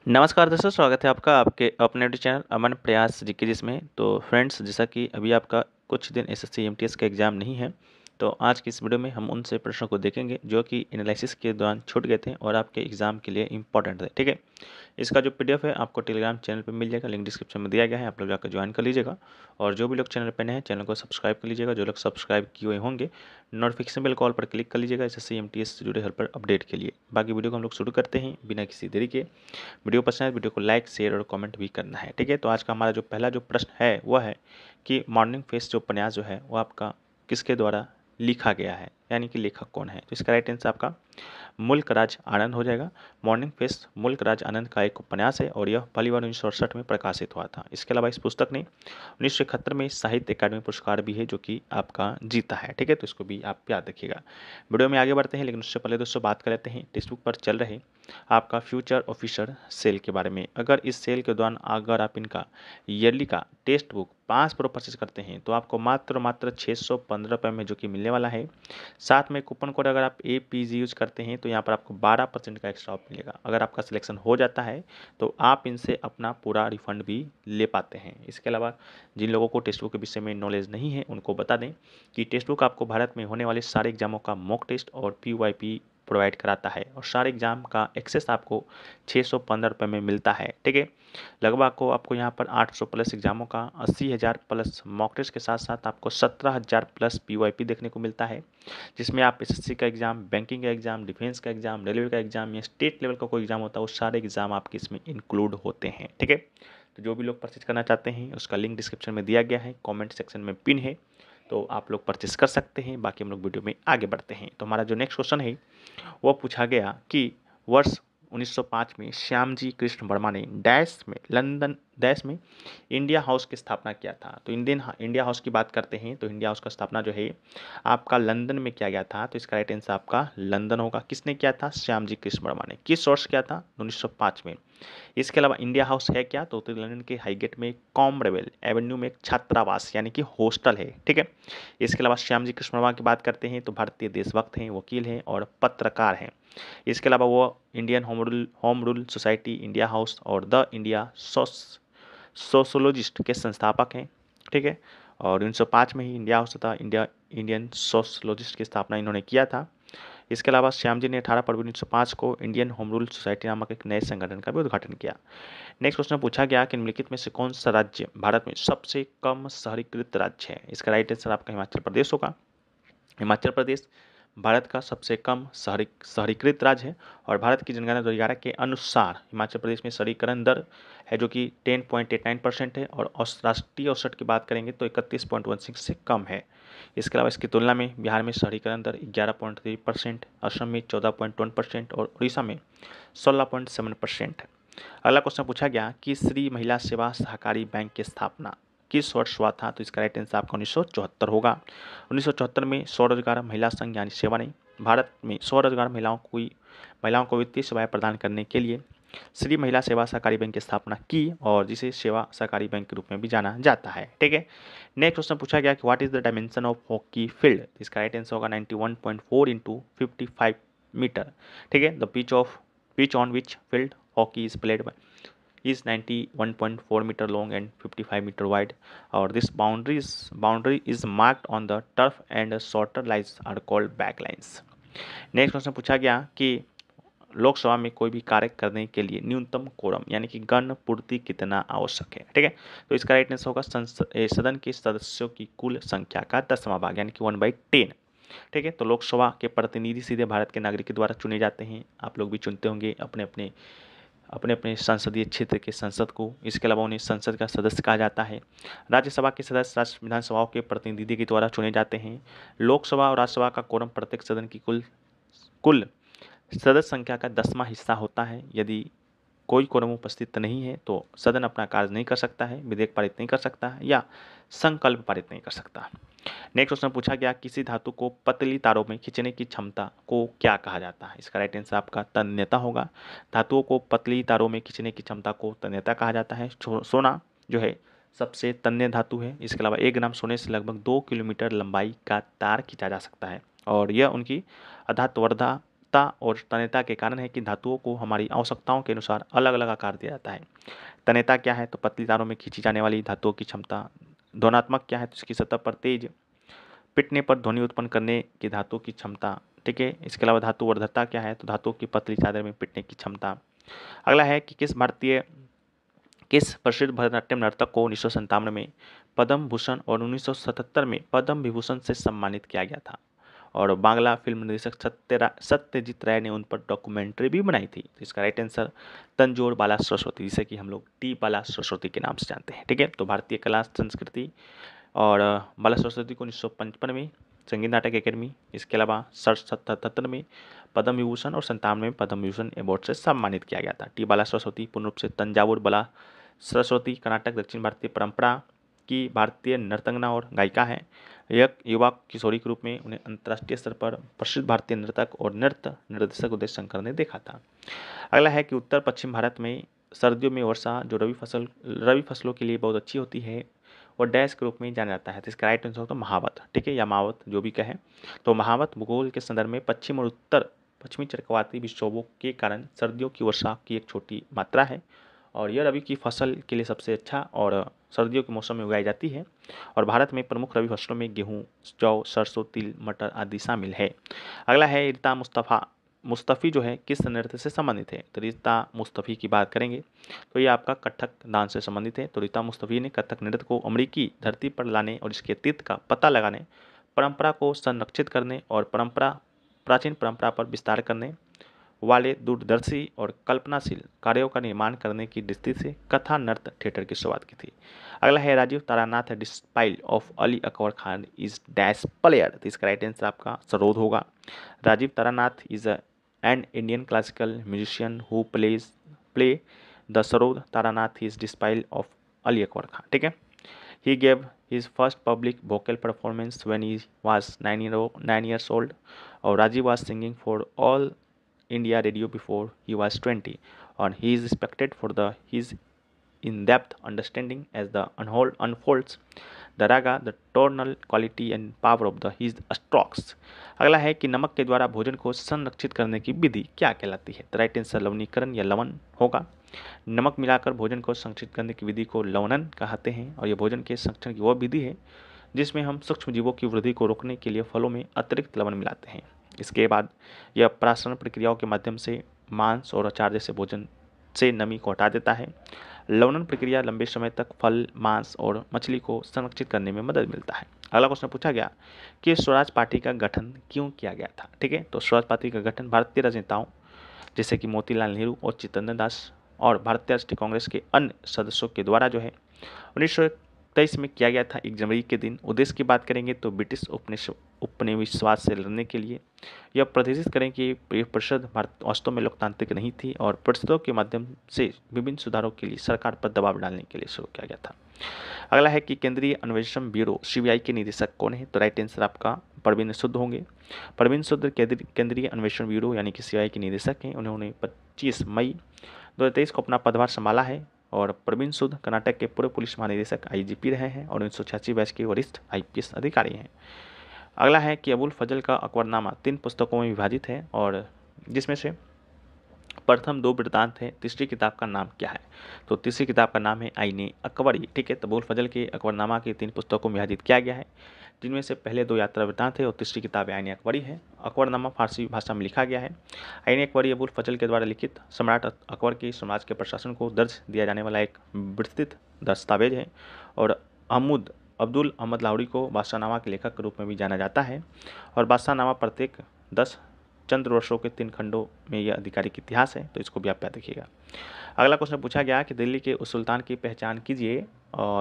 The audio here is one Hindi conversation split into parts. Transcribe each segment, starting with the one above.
नमस्कार दोस्तों, स्वागत है आपका आपके अपने यूट्यूब चैनल अमन प्रयास जीके जिसमें। तो फ्रेंड्स, जैसा कि अभी आपका कुछ दिन एसएससी एमटीएस का एग्ज़ाम नहीं है, तो आज की इस वीडियो में हम उनसे प्रश्नों को देखेंगे जो कि एनालिसिस के दौरान छूट गए थे और आपके एग्ज़ाम के लिए इंपॉर्टेंट थे। ठीक है, इसका जो पीडीएफ है आपको टेलीग्राम चैनल पे मिल जाएगा, लिंक डिस्क्रिप्शन में दिया गया है, आप लोग जाकर ज्वाइन कर लीजिएगा। और जो भी लोग चैनल पर नए हैं, चैनल को सब्सक्राइब कर लीजिएगा। जो लोग सब्सक्राइब किए हुए होंगे, नोटिफिकेशन बेल कॉल पर क्लिक कर लीजिएगा एसएससी एमटीएस से जुड़े हर पर अपडेट के लिए। बाकी वीडियो को हम लोग शुरू करते हैं बिना किसी देरी के। वीडियो पसंद है, वीडियो को लाइक शेयर और कमेंट भी करना है। ठीक है, तो आज का हमारा जो पहला जो प्रश्न है वह है कि मॉर्निंग फेस जो उपन्यास जो है वो आपका किसके द्वारा लिखा गया है, यानी कि लेखक कौन है। तो इसका राइट आंसर आपका मुल्क राज आनंद हो जाएगा। मॉर्निंग फेस मुल्क राज आनंद का एक उपन्यास है और यह पहली बार 1968 में प्रकाशित हुआ था। इसके अलावा इस पुस्तक ने 1971 में साहित्य अकादमी पुरस्कार भी है जो कि आपका जीता है। ठीक है, तो इसको भी आप याद रखिएगा। वीडियो में आगे बढ़ते हैं, लेकिन उससे पहले दोस्तों बात कर लेते हैं टेक्स्ट बुक पर चल रहे आपका फ्यूचर ऑफिसर सेल के बारे में। अगर इस सेल के दौरान अगर आप इनका ईयरली का टेक्स्ट बुक 5 प्रो परचेज करते हैं तो आपको मात्र 615 रुपये में जो कि मिलने वाला है। साथ में कूपन कोड अगर आप APG यूज करते हैं तो यहाँ पर आपको 12% का एक्स्ट्रा ऑफ मिलेगा। अगर आपका सिलेक्शन हो जाता है तो आप इनसे अपना पूरा रिफंड भी ले पाते हैं। इसके अलावा जिन लोगों को टेक्स्ट बुक के विषय में नॉलेज नहीं है उनको बता दें कि टेक्स्ट बुक आपको भारत में होने वाले सारे एग्जामों का मॉक टेस्ट और PYP प्रोवाइड कराता है और सारे एग्जाम का एक्सेस आपको 615 रुपये में मिलता है। ठीक है, लगभग को आपको यहाँ पर 800 प्लस एग्जामों का 80,000 प्लस मॉक टेस्ट के साथ साथ आपको 17,000 प्लस PYP देखने को मिलता है, जिसमें आप एसएससी का एग्जाम, बैंकिंग का एग्जाम, डिफेंस का एग्जाम, रेलवे का एग्जाम या स्टेट लेवल का कोई एग्जाम होता है, वो सारे एग्जाम आपके इसमें इंक्लूड होते हैं। ठीक है, तो जो भी लोग परचेज करना चाहते हैं उसका लिंक डिस्क्रिप्शन में दिया गया है, कमेंट सेक्शन में पिन है, तो आप लोग परचेस कर सकते हैं। बाकी हम लोग वीडियो में आगे बढ़ते हैं। तो हमारा जो नेक्स्ट क्वेश्चन है वो पूछा गया कि वर्ष 1905 में श्यामजी कृष्ण वर्मा ने डैश में इंडिया हाउस की स्थापना किया था। तो इंडिया हाउस की बात करते हैं तो इंडिया हाउस का स्थापना जो है आपका लंदन में किया गया था। तो इसका राइट आंसर आपका लंदन होगा। किसने किया था? श्यामजी कृष्ण वर्मा ने। किस वर्ष किया था? 1905 में। इसके अलावा इंडिया हाउस है क्या? तो उत्तरी लंदन के हाईगेट में कॉमवेल्थ एवेन्यू में एक छात्रावास यानी कि हॉस्टल है। ठीक है, इसके अलावा श्यामजी कृष्ण वर्मा की बात करते हैं तो भारतीय देशभक्त हैं, वकील हैं और पत्रकार हैं। इसके अलावा वो Indian home rule society, India house और द इंडिया सोशोलॉजिस्ट के संस्थापक हैं। ठीक है, और 1905 में ही इंडिया हाउस तथा इंडियन सोशोलॉजिस्ट की स्थापना इन्होंने किया था। इसके अलावा श्याम जी ने 18 फरवरी 1905 को इंडियन होम रूल सोसाइटी नामक एक नए संगठन का भी उद्घाटन किया। नेक्स्ट क्वेश्चन पूछा गया कि निम्नलिखित में से कौन सा राज्य भारत में सबसे कम शहरीकृत राज्य है। इसका राइट आंसर आपका हिमाचल प्रदेश होगा। हिमाचल प्रदेश भारत का सबसे कम शहरीकृत राज्य है और भारत की जनगणना 2011 के अनुसार हिमाचल प्रदेश में शहरीकरण दर है जो कि 10.89% है और राष्ट्रीय औसत की बात करेंगे तो 31.16 से कम है। इसके अलावा इसकी तुलना में बिहार में शहरीकरण दर 11.3%, असम में 14.1% और उड़ीसा में 16.7% है। अगला क्वेश्चन पूछा गया कि श्री महिला सेवा सहकारी बैंक की स्थापना किस वर्ष हुआ था। तो इसका राइट आंसर आपका 1974 होगा। 1974 में स्वरोजगार महिला संघ यानी सेवा ने भारत में स्वरोजगार महिलाओं को वित्तीय सेवाएं प्रदान करने के लिए श्री महिला सेवा सहकारी बैंक की स्थापना की और जिसे सेवा सहकारी बैंक के रूप में भी जाना जाता है। ठीक है, नेक्स्ट क्वेश्चन पूछा गया कि what is the dimension of hockey field. इसका राइट आंसर होगा 91.4 इंटू 55 मीटर। ठीक है, the pitch on which field hockey is played is 91.4 meter long and 55 meter wide or this boundary is marked on the turf and shorter lines are called back lines। Next question पूछा गया कि लोकसभा में कोई भी कार्य करने के लिए न्यूनतम कोरम यानी कि गण पूर्ति कितना आवश्यक है। ठीक है, तो इसका राइट आंसर होगा सदन के सदस्यों की कुल संख्या का 10वां भाग यानी कि 1/10। ठीक है, तो लोकसभा के प्रतिनिधि सीधे भारत के नागरिक के द्वारा चुने जाते हैं। आप लोग भी चुनते होंगे अपने अपने संसदीय क्षेत्र के सांसद को। इसके अलावा उन्हें संसद का सदस्य कहा जाता है। राज्यसभा के सदस्य राज्य विधानसभाओं के प्रतिनिधि के द्वारा चुने जाते हैं। लोकसभा और राज्यसभा का कोरम प्रत्येक सदन की कुल सदस्य संख्या का 10वां हिस्सा होता है। यदि कोई कोरम उपस्थित नहीं है तो सदन अपना कार्य नहीं कर सकता है, विधेयक पारित नहीं कर सकता है या संकल्प पारित नहीं कर सकता। नेक्स्ट क्वेश्चन पूछा गया किसी धातु को पतली तारों में खींचने की क्षमता को क्या कहा जाता है। इसका राइट आंसर आपका तन्यता होगा। धातुओं को पतली तारों में खींचने की क्षमता को तन्यता कहा जाता है। सोना जो है सबसे तन्य धातु है। इसके अलावा 1 ग्राम सोने से लगभग 2 किलोमीटर लंबाई का तार खींचा जा सकता है और यह उनकी अधात्वर्धा क्षमता और तन्यता के कारण है कि धातुओं को हमारी आवश्यकताओं के अनुसार अलग अलग आकार दिया जाता है। तन्यता क्या है? तो पतली तारों में खींची जाने वाली धातुओं की क्षमता। ध्वनात्मक क्या है? तो इसकी सतह पर तेज पिटने पर ध्वनि उत्पन्न करने की धातु की क्षमता। ठीक है, इसके अलावा धातु वर्धकता क्या है? तो धातु की पतली चादर में पिटने की क्षमता। अगला है कि किस प्रसिद्ध भरतनाट्यम नर्तक को 1957 में पद्म भूषण और 1977 में पद्म विभूषण से सम्मानित किया गया था? और बांग्ला फिल्म निर्देशक सत्यजीत राय ने उन पर डॉक्यूमेंट्री भी बनाई थी। तो इसका राइट आंसर तंजोर बाला सरस्वती, जिसे कि हम लोग टी बाला सरस्वती के नाम से जानते हैं। ठीक है, तो भारतीय कला संस्कृति और बाला सरस्वती को 1955 में संगीत नाटक अकेडमी, इसके अलावा 77 में पद्म विभूषण और 97 में पद्म विभूषण अवार्ड से सम्मानित किया गया था। टी बाला सरस्वती पूर्ण रूप से तंजावुर बाला सरस्वती कर्नाटक दक्षिण भारतीय परंपरा की भारतीय नर्तंगना और गायिका है। एक युवा किशोरी के रूप में उन्हें अंतर्राष्ट्रीय स्तर पर प्रसिद्ध भारतीय नर्तक और नृत्य निर्देशक उदय शंकर ने देखा था। अगला है कि उत्तर पश्चिम भारत में सर्दियों में वर्षा जो रबी फसलों के लिए बहुत अच्छी होती है और डैश के रूप में जाना जाता है। तो इसका राइट आंसर होता है महावत। ठीक है, या मावत जो भी कहें। तो महावत भूगोल के संदर्भ में पश्चिम और उत्तर पश्चिमी चक्रवाती विक्षोभों के कारण सर्दियों की वर्षा की एक छोटी मात्रा है और यह रबी की फसल के लिए सबसे अच्छा और सर्दियों के मौसम में उगाई जाती है। और भारत में प्रमुख रबी फसलों में गेहूँ, जौ, सरसों, तिल, मटर आदि शामिल है। अगला है रिता मुस्तफ़ी जो है किस नृत्य से संबंधित है? तो रिता मुस्तफ़ी की बात करेंगे तो ये आपका कथक डांस से संबंधित है। तो रिता मुस्तफ़ी ने कथक नृत्य को अमेरिकी धरती पर लाने और इसके अतीत का पता लगाने, परंपरा को संरक्षित करने और प्राचीन परंपरा पर विस्तार करने वाले दूरदर्शी और कल्पनाशील कार्यों का निर्माण करने की दृष्टि से कथा नृत्य थिएटर की शुरुआत की थी। अगला है Rajeev Taranath disciple of Ali Akbar Khan is dash player. तो इसका राइट आंसर आपका सरोद होगा। Rajeev Taranath is an Indian classical musician who play the sarod Taranath is disciple of Ali Akbar Khan. ठीक है, he gave his first public vocal performance when he was 9 years old और Rajiv was singing for all India radio before he was 20 and he is respected for his in-depth understanding as the unfolds the raga, the tonal quality and power of his strokes। अगला है कि नमक के द्वारा भोजन को संरक्षित करने की विधि क्या कहलाती है? तो राइट आंसर लवणीकरण या लवण होगा। नमक मिलाकर भोजन को संरक्षित करने की विधि को लवणन कहते हैं और यह भोजन के संरक्षण की वह विधि है जिसमें हम सूक्ष्म जीवों की वृद्धि को रोकने के लिए फलों में अतिरिक्त लवण मिलाते हैं। इसके बाद यह प्रासरण प्रक्रियाओं के माध्यम से मांस और अचार जैसे भोजन से नमी को हटा देता है। लवणन प्रक्रिया लंबे समय तक फल, मांस और मछली को संरक्षित करने में मदद मिलता है। अगला क्वेश्चन पूछा गया कि स्वराज पार्टी का गठन क्यों किया गया था? ठीक है, तो स्वराज पार्टी का गठन भारतीय राजनेताओं जैसे कि मोतीलाल नेहरू और चित्तरंजन दास और भारतीय राष्ट्रीय कांग्रेस के अन्य सदस्यों के द्वारा जो है 1923 में किया गया था 1 जनवरी के दिन। उद्देश्य की बात करेंगे तो ब्रिटिश उपनिवेशवाद से लड़ने के लिए यह प्रदर्शित करें कि परिषद भारत वास्तव में लोकतांत्रिक नहीं थी और परिषदों के माध्यम से विभिन्न सुधारों के लिए सरकार पर दबाव डालने के लिए शुरू किया गया था। अगला है कि केंद्रीय अन्वेषण ब्यूरो सीबीआई के निदेशक कौन है? तो राइट आंसर आपका परवीन सूद होंगे। परवीन सूद केंद्रीय अन्वेषण ब्यूरो यानी कि सीबीआई के निदेशक हैं। उन्होंने 25 मई 2023 को अपना पदभार संभाला है और परवीन सूद कर्नाटक के पूर्व पुलिस महानिदेशक आईजीपी रहे हैं और 1986 बैच के वरिष्ठ आईपीएस अधिकारी हैं। अगला है कि अबुल फजल का अकबरनामा 3 पुस्तकों में विभाजित है और जिसमें से प्रथम 2 वृत्तांत है। तीसरी किताब का नाम क्या है? तो तीसरी किताब का नाम है आईने अकबरी। ठीक है, तो अबुल फजल के अकबरनामा की 3 पुस्तकों में विभाजित किया गया है जिनमें से पहले 2 यात्रा वृत्तांत है और तीसरी किताब आईने अकबरी है। अकबरनामा फारसी भाषा में लिखा गया है। आईने अकबरी अबुल फजल के द्वारा लिखित सम्राट अकबर के साम्राज्य के प्रशासन को दर्ज दिया जाने वाला एक विस्तृत दस्तावेज है और अब्दुल अहमद लाहौरी को बादशाहनामा के लेखक के रूप में भी जाना जाता है और बादशाहनामा प्रत्येक 10 चंद्र वर्षों के 3 खंडों में यह आधिकारिक इतिहास है, तो इसको भी आप याद रखिएगा। अगला क्वेश्चन पूछा गया कि दिल्ली के उस सुल्तान की पहचान कीजिए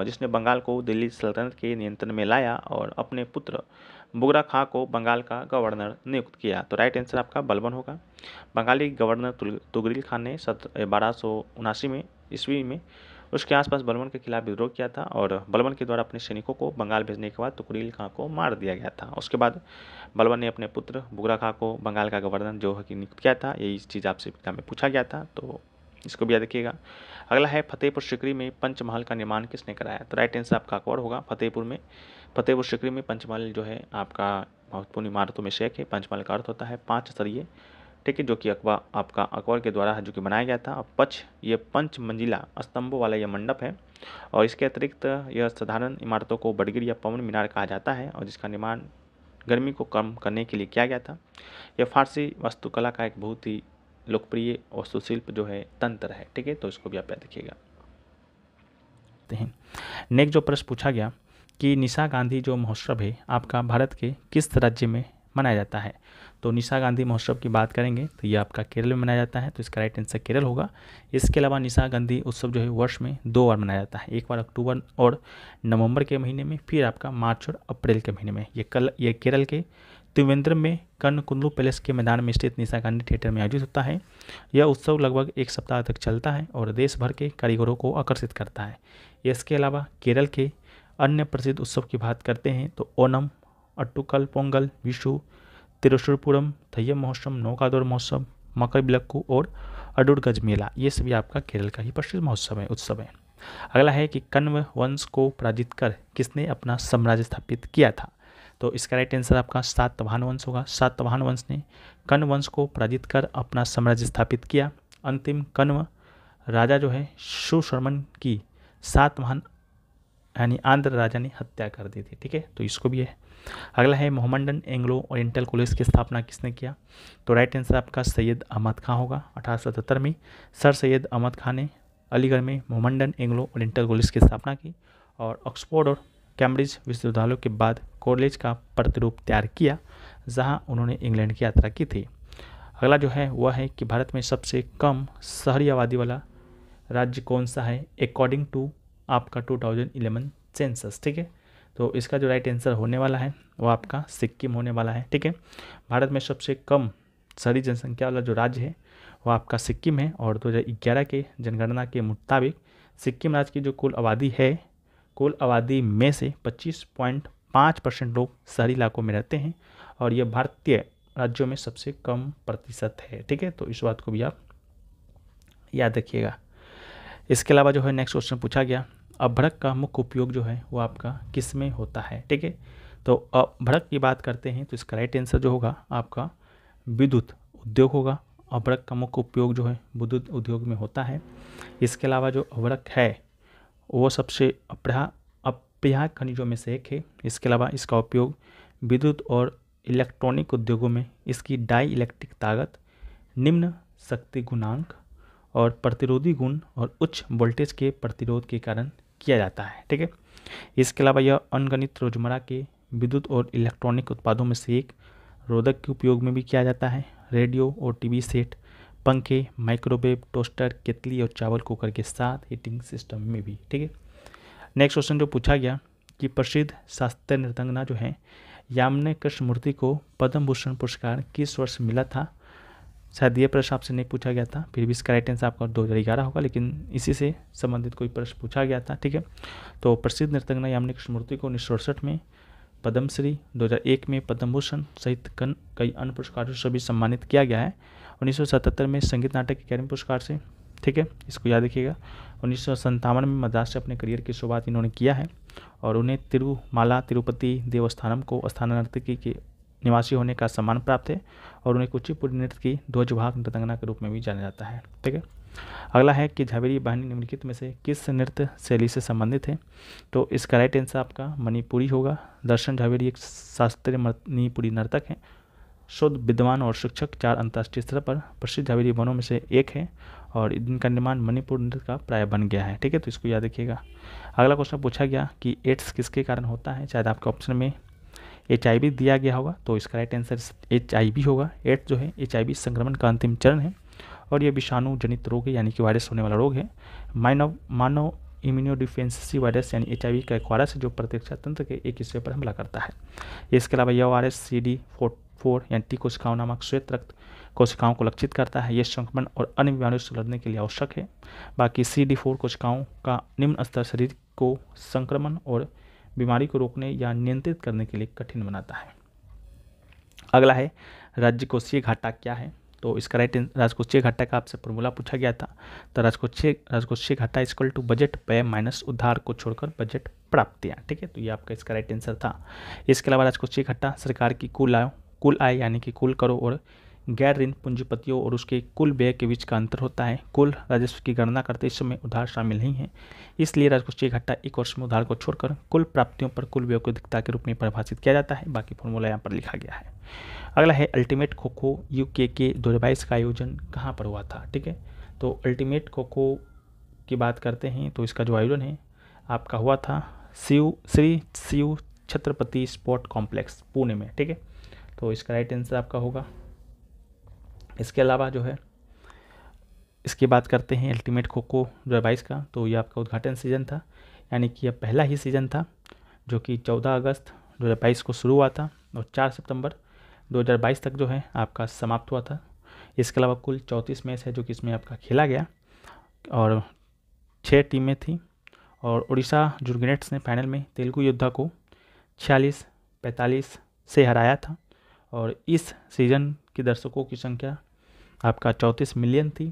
जिसने बंगाल को दिल्ली सल्तनत के नियंत्रण में लाया और अपने पुत्र बुगरा खां को बंगाल का गवर्नर नियुक्त किया। तो राइट आंसर आपका बलबन होगा। बंगाली गवर्नर तुगरिल खान ने 1279 में ईस्वी में उसके आसपास बलबन के खिलाफ विद्रोह किया था और बलबन के द्वारा अपने सैनिकों को बंगाल भेजने के बाद तुगरिल खां को मार दिया गया था। उसके बाद बलबन ने अपने पुत्र बुगरा खां को बंगाल का गवर्नर जो है कि नियुक्त किया था। यही चीज़ आपसे एग्जाम में पूछा गया था, तो इसको भी याद रखिएगा। अगला है फतेहपुर सीकरी में पंचमहल का निर्माण किसने कराया? तो राइट आंसर आपका अकबर होगा। फतेहपुर सीकरी में पंचमहल जो है आपका महत्वपूर्ण इमारतों में से एक है। पंचमहल का अर्थ होता है 5 स्तरीय ठीक है, जो कि आपका अकबर के द्वारा जो कि बनाया गया था। ये 5 मंजिला स्तंभों वाला यह मंडप है और इसके अतिरिक्त यह साधारण इमारतों को बडगिर या पवन मीनार कहा जाता है और जिसका निर्माण गर्मी को कम करने के लिए किया गया था। यह फारसी वास्तुकला का एक बहुत ही लोकप्रिय वास्तुशिल्प जो है तंत्र है। ठीक है, तो इसको भी आप याद रखिएगा। नेक्स्ट जो प्रश्न पूछा गया कि निशा गांधी जो महोत्सव है आपका भारत के किस राज्य में मनाया जाता है। तो निशा गांधी महोत्सव की बात करेंगे तो ये आपका केरल में मनाया जाता है, तो इसका राइट आंसर केरल होगा। इसके अलावा निशा गांधी उत्सव जो है वर्ष में 2 बार मनाया जाता है, एक बार अक्टूबर और नवंबर के महीने में, फिर आपका मार्च और अप्रैल के महीने में। ये केरल के त्रिवेंद्रम में कनकुल्लू पैलेस के मैदान में स्थित निशा गांधी थिएटर में आयोजित होता है। यह उत्सव लगभग 1 सप्ताह तक चलता है और देश भर के कारीगरों को आकर्षित करता है। इसके अलावा केरल के अन्य प्रसिद्ध उत्सव की बात करते हैं तो ओनम, अट्टुकल पोंगल, विशु, तिरुशुरपुरम, थय्यम महोत्सव, नौकादौर महोत्सव, मकर बिलक्कू और अडुर गज मेला, ये सभी आपका केरल का ही प्रसिद्ध उत्सव है। अगला है कि कण्व वंश को पराजित कर किसने अपना साम्राज्य स्थापित किया था। तो इसका राइट आंसर आपका सातवाहन वंश होगा। सातवाहन वंश ने कण्व वंश को पराजित कर अपना साम्राज्य स्थापित किया। अंतिम कण्व राजा जो है सुशर्मन की सातवाहन यानी आंध्र राजा ने हत्या कर दी थी। ठीक है, तो इसको भी है। अगला है मोहम्मडन एंग्लो ओरिएंटल कॉलेज की स्थापना किसने किया। तो राइट आंसर आपका सैयद अहमद खां होगा। 1877 में सर सैयद अहमद खां ने अलीगढ़ में मोहम्मडन एंग्लो ओरिएंटल कॉलेज की स्थापना की और ऑक्सफोर्ड और कैम्ब्रिज विश्वविद्यालयों के बाद कॉलेज का प्रतिरूप तैयार किया, जहाँ उन्होंने इंग्लैंड की यात्रा की थी। अगला जो है वह है कि भारत में सबसे कम शहरी आबादी वाला राज्य कौन सा है अकॉर्डिंग टू आपका 2011 सेंसस। ठीक है, तो इसका जो राइट आंसर होने वाला है वो आपका सिक्किम होने वाला है। ठीक है, भारत में सबसे कम शहरी जनसंख्या वाला जो राज्य है वो आपका सिक्किम है और 2011 के जनगणना के मुताबिक सिक्किम राज्य की जो कुल आबादी है, कुल आबादी में से 25.5% लोग शहरी इलाकों में रहते हैं और यह भारतीय राज्यों में सबसे कम प्रतिशत है। ठीक है, तो इस बात को भी आप याद रखिएगा। इसके अलावा जो है नेक्स्ट क्वेश्चन पूछा गया अभ्रक का मुख्य उपयोग जो है वो आपका किस में होता है। ठीक है, तो अभ्रक की बात करते हैं तो इसका राइट आंसर जो होगा आपका विद्युत उद्योग होगा। अभ्रक का मुख्य उपयोग जो है विद्युत उद्योग में होता है। इसके अलावा जो अभ्रक है वो सबसे अपरिहार्य खनिजों में से एक है। इसके अलावा इसका उपयोग विद्युत और इलेक्ट्रॉनिक उद्योगों में इसकी डाई इलेक्ट्रिक ताकत, निम्न शक्ति गुणांक और प्रतिरोधी गुण और उच्च वोल्टेज के प्रतिरोध के कारण किया जाता है। ठीक है, इसके अलावा यह अनगणित रोजमर्रा के विद्युत और इलेक्ट्रॉनिक उत्पादों में से एक रोधक के उपयोग में भी किया जाता है। रेडियो और टीवी सेट, पंखे, माइक्रोवेव, टोस्टर, केतली और चावल कुकर के साथ हीटिंग सिस्टम में भी। ठीक है, नेक्स्ट क्वेश्चन जो पूछा गया कि प्रसिद्ध शास्त्रीय नृत्यांगना जो है यामिनी कृष्णमूर्ति को पद्म भूषण पुरस्कार किस वर्ष मिला था। शायद ये प्रश्न आपसे नहीं पूछा गया था, फिर भी इसका राइट आंसर आपका 2011 होगा, लेकिन इसी से संबंधित कोई प्रश्न पूछा गया था। ठीक है, तो प्रसिद्ध नृत्यांगना यामिनी कृष्णमूर्ति को 1968 में पद्मश्री, 2001 में पद्म भूषण सहित कई अन्य पुरस्कारों से भी सम्मानित किया गया है। 1977 में संगीत नाटक अकादमी पुरस्कार से। ठीक है, इसको याद रखिएगा। 1957 में मद्रास से अपने करियर की शुरुआत इन्होंने किया है और उन्हें तिरुमाला तिरुपति देवस्थानम को स्थान नर्तकी के निवासी होने का सम्मान प्राप्त है और उन्हें कुचिपुड़ी नृत्य की ध्वजवाहक नृत्यांगना के रूप में भी जाना जाता है। ठीक है, अगला है कि झावेरी बाहिनी निम्नलिखित में से किस नृत्य शैली से संबंधित है। तो इसका राइट आंसर आपका मणिपुरी होगा। दर्शन झावेरी एक शास्त्रीय मणिपुरी नर्तक है, शुद्ध विद्वान और शिक्षक, 4 अंतर्राष्ट्रीय स्तर पर प्रसिद्ध झावेरी वनों में से एक है और इनका निर्माण मणिपुर नृत्य का प्राय बन गया है। ठीक है, तो इसको याद रखिएगा। अगला क्वेश्चन पूछा गया कि एड्स किसके कारण होता है। शायद आपके ऑप्शन में HIV दिया गया होगा, तो इसका राइट आंसर HIV होगा। एड्स जो है HIV संक्रमण का अंतिम चरण है और यह विषाणु जनित रोग है, यानी कि वायरस होने वाला रोग है। मानव इम्यूनोडिफेंसी वायरस यानी HIV का एक वायरस है जो प्रतिरक्षा तंत्र के एक हिस्से पर हमला करता है। इसके अलावा यह वायरस CD4 यानी टी कोशिकाओं नामक श्वेत रक्त कोशिकाओं को लक्षित करता है। यह संक्रमण और अन्य बीमारियों से लड़ने के लिए आवश्यक है। बाकी CD4 कोशिकाओं का निम्न स्तर शरीर को संक्रमण और बीमारी को रोकने या नियंत्रित करने के लिए कठिन बनाता है। अगला है राजकोषीय घाटा क्या है। तो इसका राइट राजकोषीय घाटा का आपसे फॉर्मूला पूछा गया था। तो राजकोषीय घाटा इक्वल टू बजट व्यय माइनस उधार को छोड़कर बजट प्राप्तियाँ। ठीक है, तो ये आपका इसका राइट आंसर था। इसके अलावा राजकोषीय घाटा सरकार की कुल आय यानी कि कुल करों और गैर ऋण पूंजीपतियों और उसके कुल व्यय के बीच का अंतर होता है। कुल राजस्व की गणना करते इस समय उधार शामिल नहीं है, इसलिए राजकोषीय घाटा एक वर्ष में उधार को छोड़कर कुल प्राप्तियों पर कुल व्यय को अधिकता के रूप में परिभाषित किया जाता है। बाकी फॉर्मूला यहाँ पर लिखा गया है। अगला है अल्टीमेट खो-खो यूके के 2022 का आयोजन कहाँ पर हुआ था। ठीक है, तो अल्टीमेट खो-खो की बात करते हैं तो इसका जो आयोजन है आपका हुआ था श्री शिव छत्रपति स्पोर्ट कॉम्प्लेक्स पुणे में। ठीक है, तो इसका राइट आंसर आपका होगा। इसके अलावा जो है इसकी बात करते हैं अल्टीमेट खो-खो 2022 का, तो ये आपका उद्घाटन सीजन था, यानी कि यह पहला ही सीजन था जो कि 14 अगस्त 2022 को शुरू हुआ था और 4 सितंबर 2022 तक जो है आपका समाप्त हुआ था। इसके अलावा कुल 34 मैच है जो कि इसमें आपका खेला गया और 6 टीमें थी और उड़ीसा जुर्गेनेट्स ने फाइनल में तेलुगु योद्धा को 46-45 से हराया था। और इस सीज़न की दर्शकों की संख्या आपका 34 मिलियन थी।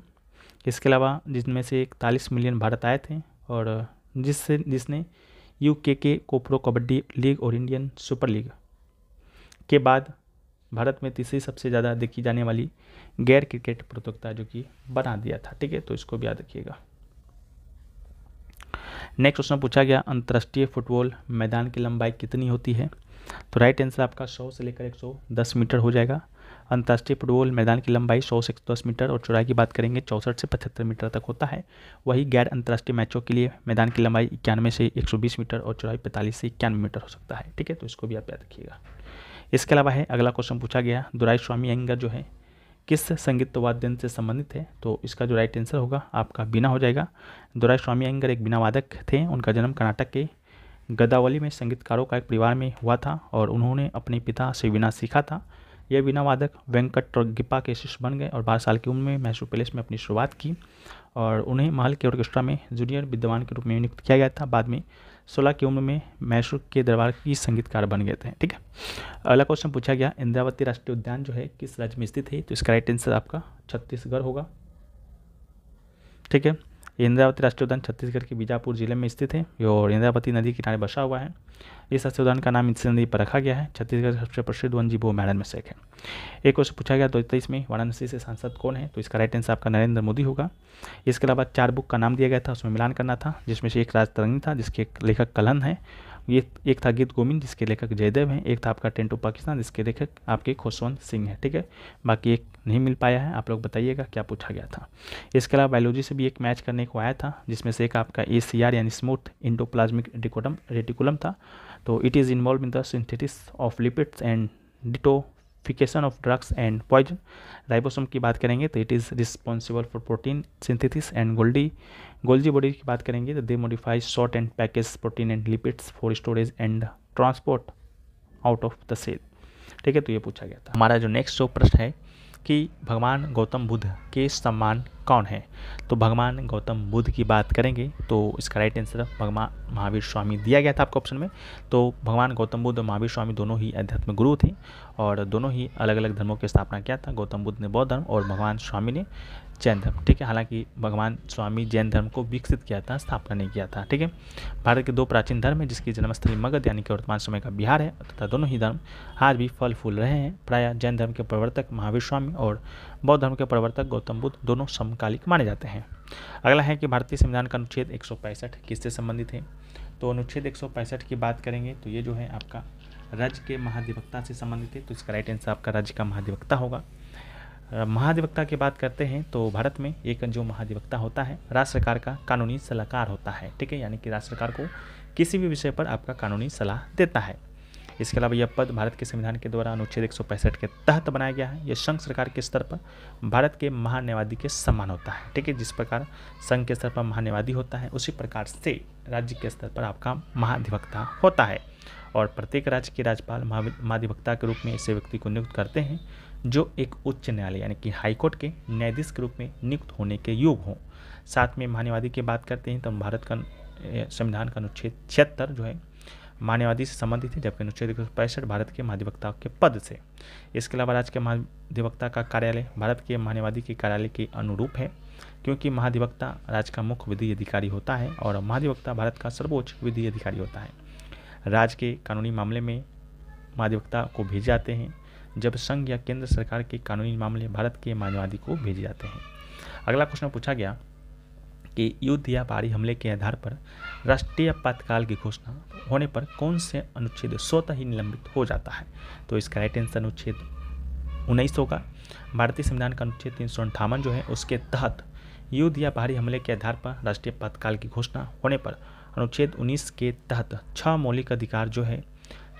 इसके अलावा जिसमें से 41 मिलियन भारत आए थे और जिसने यूके के प्रो कबड्डी लीग और इंडियन सुपर लीग के बाद भारत में तीसरी सबसे ज़्यादा देखी जाने वाली गैर क्रिकेट प्रतियोगिता जो कि बना दिया था। ठीक है, तो इसको भी याद रखिएगा। नेक्स्ट क्वेश्चन पूछा गया, अंतर्राष्ट्रीय फुटबॉल मैदान की लंबाई कितनी होती है। तो राइट आंसर आपका 100 से लेकर 110 मीटर हो जाएगा। अंतर्राष्ट्रीय फुटबॉल मैदान की लंबाई 100 से 110 मीटर और चौड़ाई की बात करेंगे 64 से 75 मीटर तक होता है। वही गैर अंतर्राष्ट्रीय मैचों के लिए मैदान की लंबाई 91 से 120 मीटर और चौड़ाई 45 से 91 मीटर हो सकता है। ठीक है, तो इसको भी आप याद रखिएगा। इसके अलावा है अगला क्वेश्चन पूछा गया, दोराईस्वामी अयंगार जो है किस संगीत वाद्य से संबंधित है। तो इसका जो राइट आंसर होगा आपका बीना हो जाएगा। दोराईस्वामी अयंगार एक बीना वादक थे। उनका जन्म कर्नाटक के गदावली में संगीतकारों का एक परिवार में हुआ था और उन्होंने अपने पिता से वीणा सीखा था। यह वीणा वादक वेंकट रगिप्पा के शिष्य बन गए और 12 साल की उम्र में मैसूर पैलेस में अपनी शुरुआत की और उन्हें महल के ऑर्केस्ट्रा में जूनियर विद्वान के रूप में नियुक्त किया गया था। बाद में 16 की उम्र में मैसूर के दरबार की संगीतकार बन गए थे। ठीक है, अगला क्वेश्चन पूछा गया, इंद्रावती राष्ट्रीय उद्यान जो है किस राज्य में स्थित है। तो इसका राइट आंसर आपका छत्तीसगढ़ होगा। ठीक है, इंद्रावती राष्ट्रीय उद्यान छत्तीसगढ़ के बीजापुर जिले में स्थित है और इंद्रावती नदी के किनारे बसा हुआ है। इस राष्ट्रीय उद्यान का नाम इसी नदी पर रखा गया है। छत्तीसगढ़ का सबसे प्रसिद्ध वन्यजीव अभयारण्य में से एक है। एक क्वेश्चन पूछा गया, 2023 में वाराणसी से सांसद कौन है। तो इसका राइट आंसर आपका नरेंद्र मोदी होगा। इसके अलावा 4 बुक का नाम दिया गया था, उसमें मिलान करना था, जिसमें से एक राजतरंगी था जिसके लेखक कलहन है, ये एक था गीत गोविंद जिसके लेखक जयदेव हैं, एक था आपका टेन टू पाकिस्तान जिसके लेखक आपके खुशवंत सिंह हैं। ठीक है, बाकी एक नहीं मिल पाया है, आप लोग बताइएगा क्या पूछा गया था। इसके अलावा बायोलॉजी से भी एक मैच करने को आया था, जिसमें से एक आपका ACR यानी स्मूथ इंडोप्लाज्मिक रेटिकुलम था। तो it is involve in the synthesis of lipids and detoxification of drugs and poison. Ribosome की बात करेंगे तो it is responsible for protein synthesis and Golgi body की बात करेंगे तो they modify sort and package protein and lipids for storage and transport out of the cell. ठीक है, तो ये पूछा गया था। हमारा जो नेक्स्ट जो प्रश्न है कि भगवान गौतम बुद्ध के सम्मान कौन है। तो भगवान गौतम बुद्ध की बात करेंगे तो इसका राइट आंसर भगवान महावीर स्वामी दिया गया था आपको ऑप्शन में। तो भगवान गौतम बुद्ध और महावीर स्वामी दोनों ही अध्यात्म गुरु थे और दोनों ही अलग अलग धर्मों की स्थापना किया था। गौतम बुद्ध ने बौद्ध धर्म और भगवान स्वामी ने जैन धर्म। ठीक है, हालांकि भगवान स्वामी जैन धर्म को विकसित किया था, स्थापना नहीं किया था। ठीक है, भारत के 2 प्राचीन धर्म है जिसकी जन्मस्थली मगध यानी कि वर्तमान समय का बिहार है तथा दोनों ही धर्म आज भी फल फूल रहे हैं। प्रायः जैन धर्म के प्रवर्तक महावीर स्वामी और बौद्ध धर्म के प्रवर्तक गौतम बुद्ध दोनों समकालिक माने जाते हैं। अगला है कि भारतीय संविधान का अनुच्छेद 165 किससे संबंधित है। तो अनुच्छेद 165 की बात करेंगे तो ये जो है आपका राज्य के महाधिवक्ता से संबंधित है। तो इसका राइट आंसर आपका राज्य का महाधिवक्ता होगा। महाधिवक्ता की बात करते हैं तो भारत में एक जो महाधिवक्ता होता है राज्य सरकार का कानूनी सलाहकार होता है। ठीक है, यानी कि राज्य सरकार को किसी भी विषय पर आपका कानूनी सलाह देता है। इसके अलावा यह पद भारत के संविधान के द्वारा अनुच्छेद 165 के तहत बनाया गया है। यह संघ सरकार के स्तर पर भारत के महान्यायवादी के समान होता है। ठीक है, जिस प्रकार संघ के स्तर पर महान्यायवादी होता है उसी प्रकार से राज्य के स्तर पर आपका महाधिवक्ता होता है और प्रत्येक राज्य के राज्यपाल महाधिवक्ता के रूप में ऐसे व्यक्ति को नियुक्त करते हैं जो एक उच्च न्यायालय यानी कि हाईकोर्ट के न्यायाधीश के रूप में नियुक्त होने के योग्य हों। साथ में महान्यायवादी की बात करते हैं तो भारत का संविधान का अनुच्छेद 76 जो है महान्यायवादी से संबंधित है, जबकि अनुच्छेद 165 भारत के महाधिवक्ता के पद से। इसके अलावा राज्य के महाधिवक्ता का कार्यालय भारत के महान्यायवादी के कार्यालय के अनुरूप है, क्योंकि महाधिवक्ता राज्य का मुख्य विधि अधिकारी होता है और महाधिवक्ता भारत का सर्वोच्च विधि अधिकारी होता है। राज्य के कानूनी मामले में महाधिवक्ता को भेजे जाते हैं जब संघ या केंद्र सरकार के कानूनी मामले भारत के मानवादी को भेजे जाते हैं। अगला क्वेश्चन पूछा गया कि युद्ध या बाहरी हमले के आधार पर राष्ट्रीय आपातकाल की घोषणा होने पर कौन से अनुच्छेद स्वतः ही निलंबित हो जाता है। तो इसका राइट आंसर अनुच्छेद 19 होगा। भारतीय संविधान का अनुच्छेद 358 जो है उसके तहत युद्ध या बाहरी हमले के आधार पर राष्ट्रीय आपातकाल की घोषणा होने पर अनुच्छेद 19 के तहत 6 मौलिक अधिकार जो है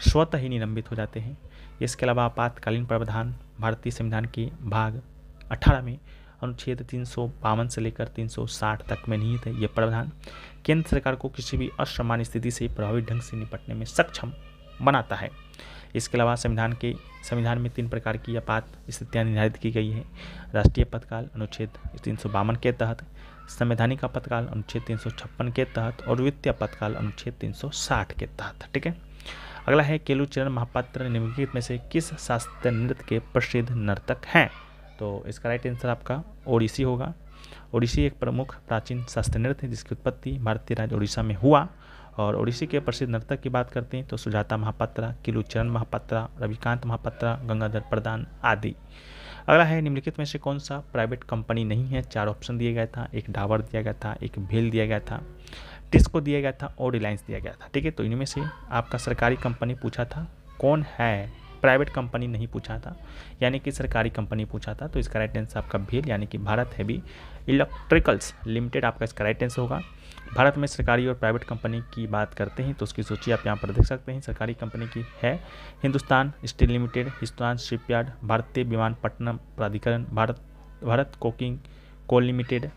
स्वतः ही निलंबित हो जाते हैं। इसके अलावा आपातकालीन प्रावधान भारतीय संविधान के भाग 18 में अनुच्छेद 352 से लेकर 360 तक में निहित है। यह प्रावधान केंद्र सरकार को किसी भी असामान्य स्थिति से प्रभावी ढंग से निपटने में सक्षम बनाता है। इसके अलावा संविधान में 3 प्रकार की आपात स्थितियाँ निर्धारित की गई है। राष्ट्रीय आपातकाल अनुच्छेद 352 के तहत, संवैधानिक आपातकाल अनुच्छेद 356 के तहत और वित्तीय आपातकाल अनुच्छेद 360 के तहत। ठीक है। अगला है केलुचरण महापात्र निम्नलिखित में से किस शास्त्रीय नृत्य के प्रसिद्ध नर्तक हैं। तो इसका राइट आंसर आपका ओडिसी होगा। ओडिसी एक प्रमुख प्राचीन शास्त्रीय नृत्य है जिसकी उत्पत्ति भारतीय राज्य ओडिशा में हुआ। और ओडिसी के प्रसिद्ध नर्तक की बात करते हैं तो सुजाता महापात्रा, केलुचरण महापात्रा, रविकांत महापात्रा, गंगाधर प्रधान आदि। अगला है निम्नलिखित में से कौन सा प्राइवेट कंपनी नहीं है। 4 ऑप्शन दिया गया था, एक डाबर दिया गया था, एक भेल दिया गया था, टिस्को दिया गया था और रिलायंस दिया गया था। ठीक है। तो इनमें से आपका सरकारी कंपनी पूछा था, कौन है, प्राइवेट कंपनी नहीं पूछा था, यानी कि सरकारी कंपनी पूछा था। तो इसका राइट आंसर आपका भेल यानी कि भारत हेवी इलेक्ट्रिकल्स लिमिटेड आपका इसका राइट आंसर होगा। भारत में सरकारी और प्राइवेट कंपनी की बात करते हैं तो उसकी सूची आप यहाँ पर देख सकते हैं। सरकारी कंपनी की है Hindustan steel limited, Hindustan shipyard, भारतीय विमानपत्तनम प्राधिकरण, भारत कोकिंग कोल लिमिटेड,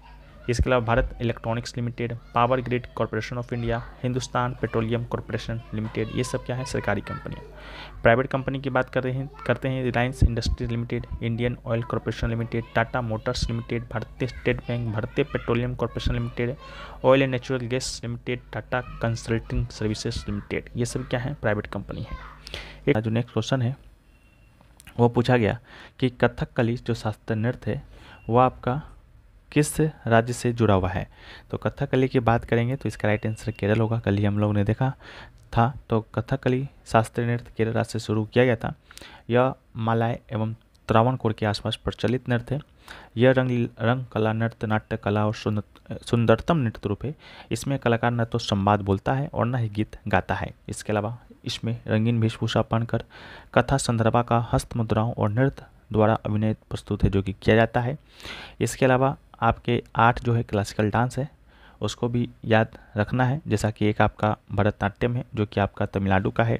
इसके अलावा Bharat electronics limited, power grid corporation of India, Hindustan petroleum corporation limited. ये सब क्या है, सरकारी कंपनियाँ। प्राइवेट कंपनी की बात करते हैं Reliance industries limited, Indian oil corporation limited, Tata Motors limited, भारतीय स्टेट बैंक, भारतीय petroleum corporation limited, oil and natural gas limited, Tata consulting services limited. ये सब क्या है, प्राइवेट कंपनी है। एक जो नेक्स्ट क्वेश्चन है वो पूछा गया कि कथकली जो शास्त्रीय नृत्य है वह आपका किस राज्य से जुड़ा हुआ है। तो कथकली की बात करेंगे तो इसका राइट आंसर केरल होगा। कल ही हम लोग ने देखा था। तो कथकली शास्त्रीय नृत्य केरल राज्य से शुरू किया गया था। यह मलाय एवं त्रावणकोर के आसपास प्रचलित नृत्य है। यह रंग कला, नृत्य, नाट्य कला और सुंदरतम नृत्य रूप है। इसमें कलाकार न तो संवाद बोलता है और न ही गीत गाता है। इसके अलावा इसमें रंगीन वेशभूषा पहनकर कथा संदर्भा का हस्त मुद्राओं और नृत्य द्वारा अभिनय प्रस्तुत है जो कि किया जाता है। इसके अलावा आपके 8 जो है क्लासिकल डांस है उसको भी याद रखना है, जैसा कि एक आपका भरतनाट्यम है जो कि आपका तमिलनाडु का है,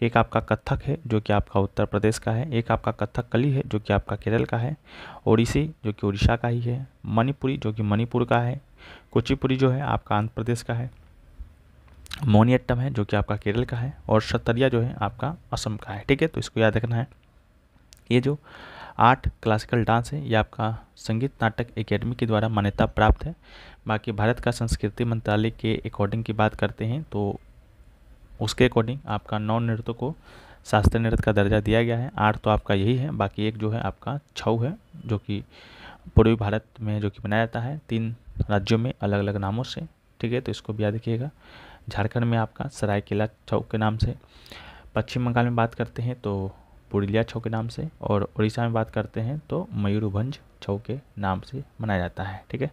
एक आपका कथक है जो कि आपका उत्तर प्रदेश का है, एक आपका कथकली है जो कि आपका केरल का है, ओडिसी जो कि उड़ीसा का ही है, मणिपुरी जो कि मणिपुर का है, कुचिपुड़ी जो है आपका आंध्र प्रदेश का है, मोहिनीअट्टम है जो कि आपका केरल का है और सतरिया जो है आपका असम का है। ठीक है। तो इसको याद रखना है। ये जो 8 क्लासिकल डांस है ये आपका संगीत नाटक एकेडमी के द्वारा मान्यता प्राप्त है। बाकी भारत का संस्कृति मंत्रालय के अकॉर्डिंग की बात करते हैं तो उसके अकॉर्डिंग आपका 9 नृत्यों को शास्त्रीय नृत्य का दर्जा दिया गया है। 8 तो आपका यही है, बाकी एक जो है आपका छऊ है जो कि पूर्वी भारत में जो कि बनाया जाता है 3 राज्यों में अलग अलग नामों से। ठीक है। तो इसको भी याद रखिएगा। झारखंड में आपका सरायकेला छऊ के नाम से, पश्चिम बंगाल में बात करते हैं तो पुरुलिया छऊ के नाम से और उड़ीसा में बात करते हैं तो मयूरभंज छऊ के नाम से मनाया जाता है। ठीक है।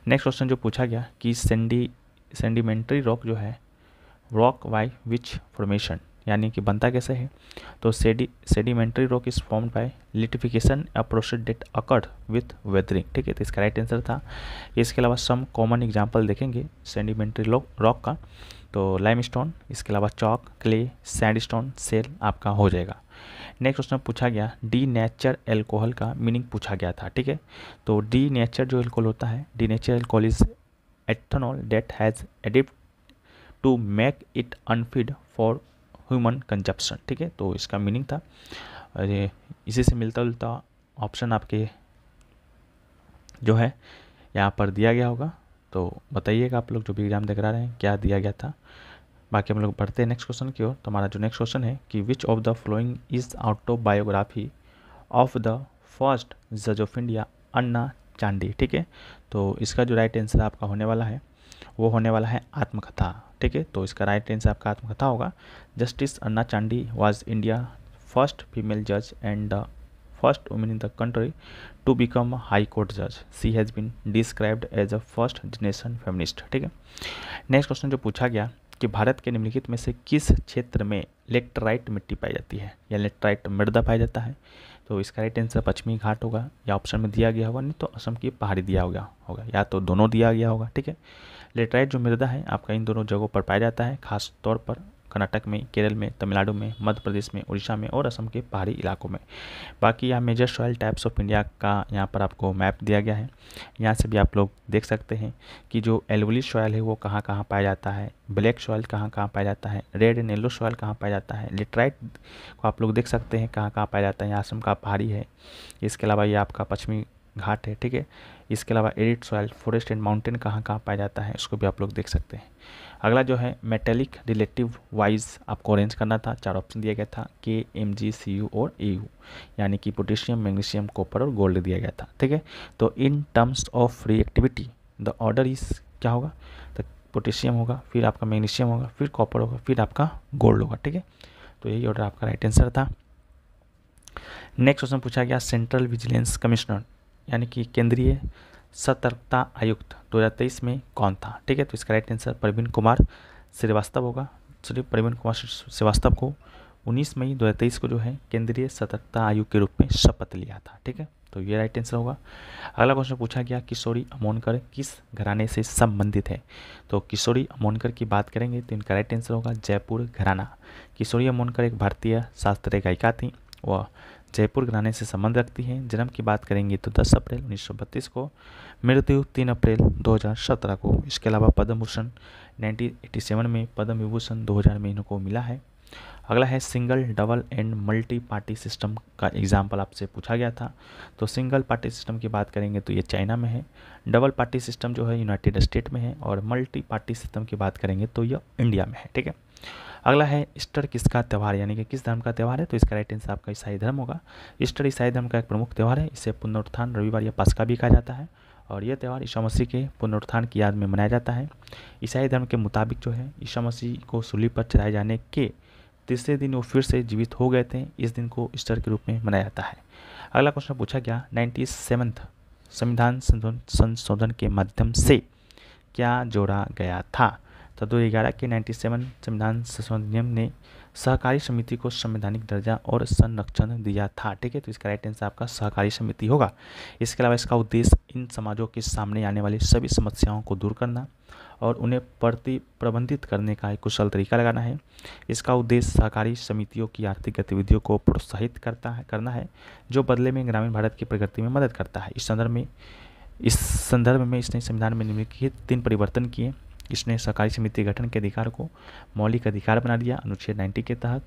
नेक्स्ट क्वेश्चन जो पूछा गया कि सेंडिमेंट्री रॉक जो है रॉक बाय विच फॉर्मेशन, यानी कि बनता कैसे है। तो sedimentary rock is formed by lithification a process that occurred with weathering. ठीक है। तो इसका राइट आंसर था। इसके अलावा सम कॉमन एग्जाम्पल देखेंगे सेडिमेंट्री रॉक का तो लाइमस्टोन, इसके अलावा चॉक, क्ले, सैंडस्टोन, सेल आपका हो जाएगा। नेक्स्ट क्वेश्चन पूछा गया डी नेचर एल्कोहल का मीनिंग पूछा गया था। ठीक है। तो डी नेचर जो एल्कोहल होता है, denature alcohol is ethanol that has adept to make it unfit for human consumption. ठीक है। तो इसका मीनिंग था, अरे इसी से मिलता जुलता ऑप्शन आपके जो है यहाँ पर दिया गया होगा। तो बताइएगा आप लोग जो भी एग्जाम देख रहे हैं क्या दिया गया था। बाकी हम लोग पढ़ते हैं नेक्स्ट क्वेश्चन की ओर। तो हमारा जो नेक्स्ट क्वेश्चन है कि which of the following is autobiography of the first जज ऑफ इंडिया अन्ना चांडी। ठीक है। तो इसका जो राइट आंसर आपका होने वाला है वो होने वाला है आत्मकथा। ठीक है। तो इसका राइट आंसर आपका आत्मकथा होगा। Justice Anna Chandy was India first female जज and the first women in the country to become high court जज। सी has been described as a first generation feminist. ठीक है, नेक्स्ट क्वेश्चन जो पूछा गया कि भारत के निम्नलिखित में से किस क्षेत्र में लेटराइट मिट्टी पाई जाती है या लेटराइट मृदा पाया जाता है। तो इसका राइट आंसर पश्चिमी घाट होगा, या ऑप्शन में दिया गया होगा, नहीं तो असम की पहाड़ी दिया होगा, या तो दोनों दिया गया होगा। ठीक है, लेटराइट जो मृदा है आपका इन दोनों जगहों पर पाया जाता है, खास तौर पर कर्नाटक में, केरल में, तमिलनाडु में, मध्य प्रदेश में, उड़ीसा में और असम के पहाड़ी इलाकों में। बाकी यहाँ major soil types of India का यहाँ पर आपको मैप दिया गया है। यहाँ से भी आप लोग देख सकते हैं कि जो एल्वली सॉइल है वो कहाँ कहाँ पाया जाता है, ब्लैक सॉइल कहाँ कहाँ पाया जाता है, रेड एंड येलो सॉइल कहाँ पाया जाता है, लेटराइट को आप लोग देख सकते हैं कहाँ कहाँ पाया जाता है। यहाँ असम का पहाड़ी है, इसके अलावा ये आपका पश्चिमी घाट है। ठीक है, इसके अलावा arid soil, forest and mountain कहाँ कहाँ पाया जाता है, उसको भी आप लोग देख सकते हैं। अगला जो है मेटेलिक रिलेटिव वाइज आपको अरेंज करना था, 4 ऑप्शन दिया गया था, के, एम, जी, सी, यू और ए यू, यानी कि पोटेशियम, मैग्नीशियम, कॉपर और गोल्ड दिया गया था। ठीक है, तो in terms of reactivity the order is क्या होगा, तो पोटेशियम होगा, फिर आपका मैग्नीशियम होगा, फिर कॉपर होगा, फिर आपका गोल्ड होगा। ठीक है, तो यही ऑर्डर आपका राइट आंसर था। नेक्स्ट क्वेश्चन पूछा गया सेंट्रल विजिलेंस कमिश्नर यानी कि केंद्रीय सतर्कता आयुक्त 2023 में कौन था। ठीक है, तो इसका राइट आंसर प्रवीण कुमार श्रीवास्तव होगा। प्रवीण कुमार श्रीवास्तव को 19 मई 2023 को जो है केंद्रीय सतर्कता आयुक्त के रूप में शपथ लिया था। ठीक है, तो ये राइट आंसर होगा। अगला क्वेश्चन पूछा गया किशोरी अमोनकर किस घराने से संबंधित है। तो किशोरी अमोनकर की बात करेंगे तो इनका राइट आंसर होगा जयपुर घराना। किशोरी अमोनकर एक भारतीय शास्त्रीय गायिका थी, वह जयपुर घराने से संबंध रखती हैं। जन्म की बात करेंगे तो 10 अप्रैल 1932 को, मृत्यु 3 अप्रैल 2017 को। इसके अलावा पद्म भूषण 1987 में, पद्म विभूषण 2000 में इनको मिला है। अगला है single, double and multi party system का एग्जाम्पल आपसे पूछा गया था। तो सिंगल पार्टी सिस्टम की बात करेंगे तो ये चाइना में है, डबल पार्टी सिस्टम जो है यूनाइटेड स्टेट में है, और मल्टी पार्टी सिस्टम की बात करेंगे तो यह इंडिया में है। ठीक है, अगला है ईस्टर किसका त्यौहार यानी कि किस धर्म का त्यौहार है। तो इसका राइट आंसर आपका ईसाई धर्म होगा। ईस्टर ईसाई धर्म का एक प्रमुख त्यौहार है, इसे पुनरुत्थान रविवार या पास्का भी कहा जाता है, और यह त्यौहार ईसा मसीह के पुनरुत्थान की याद में मनाया जाता है। ईसाई धर्म के मुताबिक जो है ईसा मसीह को सूली पर चढ़ाए जाने के तीसरे दिन वो फिर से जीवित हो गए थे, इस दिन को ईस्टर के रूप में मनाया जाता है। अगला क्वेश्चन पूछा गया 97th संविधान संशोधन के माध्यम से क्या जोड़ा गया था। तो 2011 के 97 संविधान संशोधन नियम ने सहकारी समिति को संवैधानिक दर्जा और संरक्षण दिया था। ठीक है, तो इसका राइट आंसर आपका सहकारी समिति होगा। इसके अलावा इसका उद्देश्य इन समाजों के सामने आने वाली सभी समस्याओं को दूर करना और उन्हें प्रबंधित करने का एक कुशल तरीका लगाना है। इसका उद्देश्य सहकारी समितियों की आर्थिक गतिविधियों को प्रोत्साहित करना है, जो बदले में ग्रामीण भारत की प्रगति में मदद करता है। इस संदर्भ में इसने संविधान में निम्नलिखित 3 परिवर्तन किए। इसने सहकारी समिति गठन के अधिकार को मौलिक अधिकार बना दिया अनुच्छेद 90 के तहत।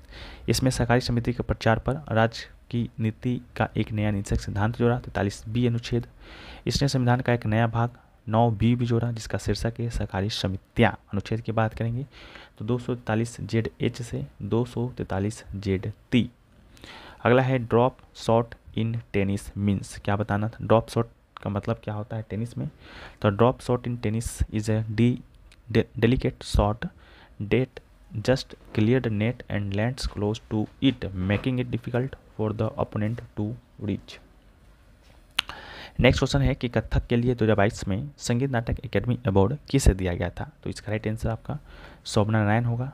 इसमें सहकारी समिति के प्रचार पर राज्य की नीति का एक नया नीतिक सिद्धांत जोड़ा 43B अनुच्छेद। इसने संविधान का एक नया भाग 9B भी जोड़ा जिसका शीर्षक है सहकारी समितियाँ। अनुच्छेद की बात करेंगे तो 243ZH से 243ZT। अगला है drop shot in tennis means, क्या बताना था। ड्रॉप शॉट का मतलब क्या होता है टेनिस में। तो drop shot in tennis is a delicate shot that just clear the net and lands close to it, making it difficult for the opponent to reach. Next question है कि कथक के लिए 2022 में संगीत नाटक एकेडमी अवार्ड किसे दिया गया था। तो इसका राइट आंसर आपका शोभना नारायण होगा।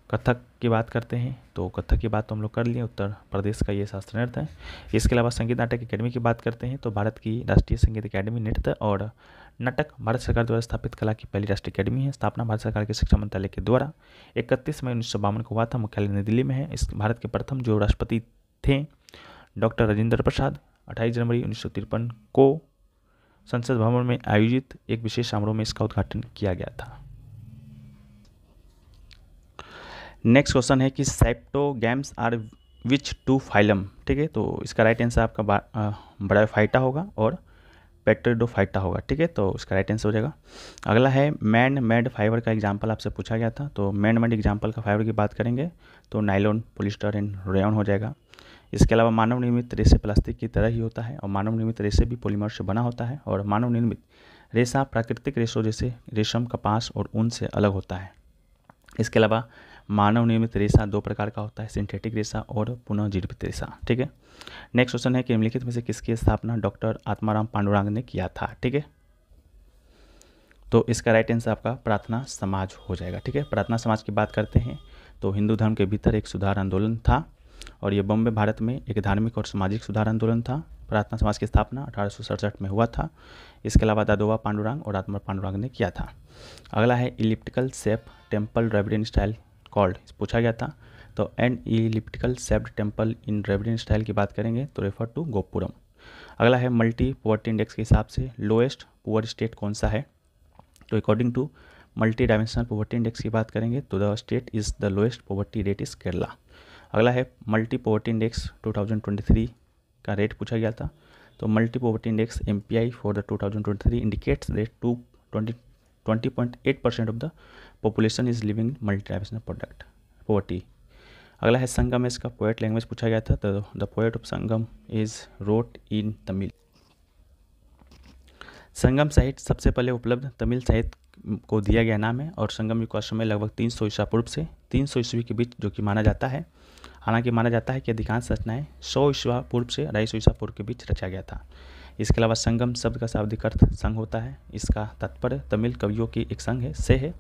कथक की बात करते हैं तो कथक की बात तो हम लोग कर लिए, उत्तर प्रदेश का ये शास्त्रीय नृत्य है। इसके अलावा संगीत नाटक एकेडमी की बात करते हैं तो भारत की राष्ट्रीय संगीत अकादमी नृत्य और नाटक भारत सरकार द्वारा स्थापित कला की पहली राष्ट्रीय अकेडमी है। स्थापना भारत सरकार के शिक्षा मंत्रालय के द्वारा 31 मई 1952 को हुआ था। मुख्यालय नई दिल्ली में है। इस भारत के प्रथम जो राष्ट्रपति थे डॉक्टर राजेंद्र प्रसाद 28 जनवरी 1953 को संसद भवन में आयोजित एक विशेष समारोह में इसका उद्घाटन किया गया था। नेक्स्ट क्वेश्चन है कि सेप्टोगैम्स आर विच टू फाइलम। ठीक है, तो इसका राइट आंसर आपका ब्रायोफाइटा होगा और पेट्रिडोफाइटा होगा। ठीक है, तो इसका राइट आंसर हो जाएगा। अगला है मैन मेड फाइबर का एग्जाम्पल आपसे पूछा गया था। तो मैन मेड एग्जाम्पल का फाइबर की बात करेंगे तो नाइलॉन, पॉलिस्टर एंड रेयॉन हो जाएगा। इसके अलावा मानव निर्मित रेशे प्लास्टिक की तरह ही होता है और मानव निर्मित रेशे भी पॉलीमर से बना होता है और मानव निर्मित रेशा प्राकृतिक रेशों जैसे रेशम, कपास और ऊन से अलग होता है। इसके अलावा मानव निर्मित रेशा 2 प्रकार का होता है, सिंथेटिक रेशा और पुनः जीवित रेशा। ठीक है। नेक्स्ट क्वेश्चन है कि निम्नलिखित में से किसकी स्थापना डॉक्टर आत्माराम पांडुरंग ने किया था। ठीक है, तो इसका राइट आंसर आपका प्रार्थना समाज हो जाएगा। ठीक है, प्रार्थना समाज की बात करते हैं तो हिंदू धर्म के भीतर एक सुधार आंदोलन था और ये बॉम्बे भारत में एक धार्मिक और सामाजिक सुधार आंदोलन था। प्रार्थना समाज की स्थापना 1867 में हुआ था। इसके अलावा दादोबा पांडुरंग और आत्मा पांडुरंग ने किया था। अगला है elliptical shape temple Dravidian style called, पूछा गया था। तो an elliptical shaped temple in Dravidian style की बात करेंगे तो रेफर टू गोपुरम। अगला है मल्टी पॉवर्टी इंडेक्स के हिसाब से लोएस्ट पुअर स्टेट कौन सा है, तो according to multi dimensional poverty index की बात करेंगे तो the state is the lowest poverty rate is Kerala. अगला है मल्टी पॉवर्टी इंडेक्स 2023 का रेट पूछा गया था। तो multi poverty index MPI for the 2023 indicates that 20.8% of the population is living multi dimensional product poverty. अगला है संगम, इसका पोएट लैंग्वेज पूछा गया था। तो the poet of Sangam is wrote in Tamil. Sangam साहित्य सबसे पहले उपलब्ध तमिल साहित्य को दिया गया नाम है और संगम युग का समय लगभग 300 ईसा पूर्व से 300 ईस्वी के बीच जो कि माना जाता है। हालांकि माना जाता है कि अधिकांश रचनाएं 100 ईसा पूर्व से 250 ईसा पूर्व के बीच रचा गया था। इसके अलावा संगम शब्द का शाब्दिक अर्थ संघ होता है। इसका तात्पर्य तमिल कवियों की एक संघ से है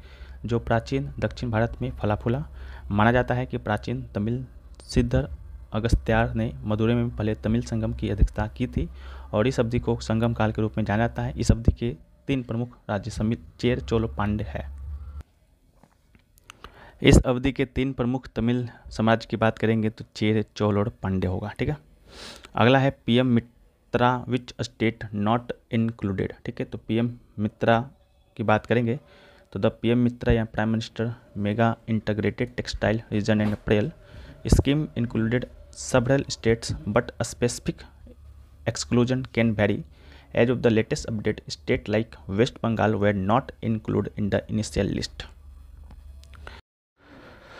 जो प्राचीन दक्षिण भारत में फला फूला। माना जाता है कि प्राचीन तमिल सिद्धर अगस्त्यार ने मदुरै में पहले तमिल संगम की अध्यक्षता की थी और इस अवधि को संगम काल के रूप में जाना जाता है। इस अवधि के 3 प्रमुख राज्य समित चेर चोल पांड्य है। इस अवधि के 3 प्रमुख तमिल साम्राज्य की बात करेंगे तो चेर चोल और पांड्य होगा। ठीक है। अगला है PM Mitra which state not included. ठीक है, तो PM मित्रा की बात करेंगे तो द PM मित्रा या prime minister mega integrated textile reason and April scheme included several states but a specific exclusion can vary. As of the latest update, state like West Bengal were not included in the initial list.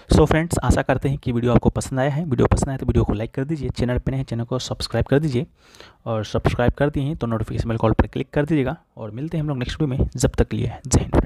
So friends, आशा करते हैं कि वीडियो आपको पसंद आया है। वीडियो पसंद आया तो वीडियो को लाइक कर दीजिए, चैनल पे नए हैं चैनल को सब्सक्राइब कर दीजिए और सब्सक्राइब कर दिए हैं तो नोटिफिकेशन बेल कॉल पर क्लिक कर दीजिएगा और मिलते हैं हम लोग नेक्स्ट वीडियो में। जब तक के लिए जय हिंद।